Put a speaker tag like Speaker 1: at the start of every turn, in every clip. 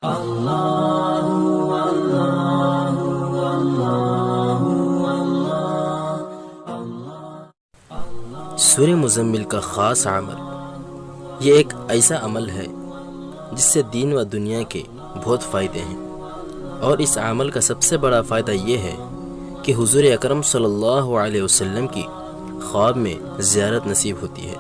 Speaker 1: سورہ مزمل کا خاص عمل یہ ایک ایسا عمل ہے جس سے دین و دنیا کے بہت فائدے ہیں، اور اس عمل کا سب سے بڑا فائدہ یہ ہے کہ حضور اکرم صلی اللہ علیہ وسلم کی خواب میں زیارت نصیب ہوتی ہے،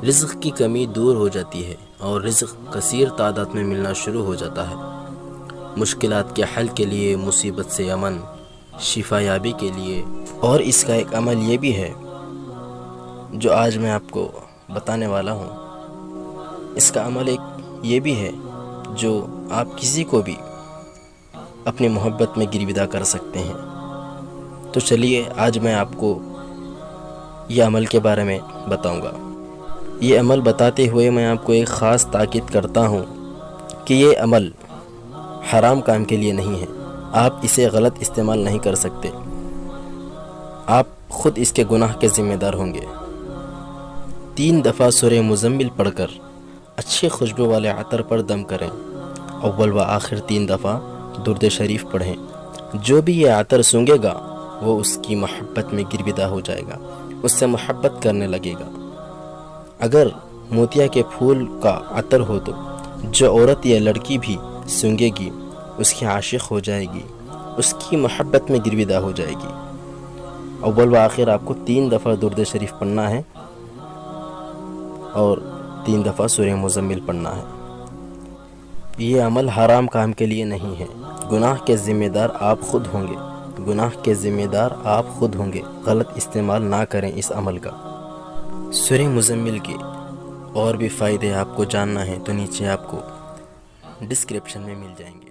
Speaker 1: رزق کی کمی دور ہو جاتی ہے اور رزق کثیر تعداد میں ملنا شروع ہو جاتا ہے، مشکلات کے حل کے لیے، مصیبت سے امن، شفا یابی کے لیے۔ اور اس کا ایک عمل یہ بھی ہے جو آج میں آپ کو بتانے والا ہوں، اس کا عمل ایک یہ بھی ہے جو آپ کسی کو بھی اپنی محبت میں گرویدہ کر سکتے ہیں۔ تو چلیے آج میں آپ کو یہ عمل کے بارے میں بتاؤں گا۔ یہ عمل بتاتے ہوئے میں آپ کو ایک خاص تاکید کرتا ہوں کہ یہ عمل حرام کام کے لیے نہیں ہے، آپ اسے غلط استعمال نہیں کر سکتے، آپ خود اس کے گناہ کے ذمہ دار ہوں گے۔ 3 دفعہ سورہ مزمل پڑھ کر اچھی خوشبو والے عطر پر دم کریں، اول و آخر 3 دفعہ درود شریف پڑھیں۔ جو بھی یہ عطر سونگے گا وہ اس کی محبت میں گرویدہ ہو جائے گا، اس سے محبت کرنے لگے گا۔ اگر موتیا کے پھول کا عطر ہو تو جو عورت یا لڑکی بھی سونگے گی اس کی عاشق ہو جائے گی، اس کی محبت میں گرویدہ ہو جائے گی۔ اول و آخر آپ کو 3 دفعہ درود شریف پڑھنا ہے اور 3 دفعہ سورہ مزمل پڑھنا ہے۔ یہ عمل حرام کام کے لیے نہیں ہے، گناہ کے ذمہ دار آپ خود ہوں گے، گناہ کے ذمہ دار آپ خود ہوں گے۔ غلط استعمال نہ کریں اس عمل کا۔ سورہ مزمل کے اور بھی فائدے آپ کو جاننا ہے تو نیچے آپ کو ڈسکرپشن میں مل جائیں گے۔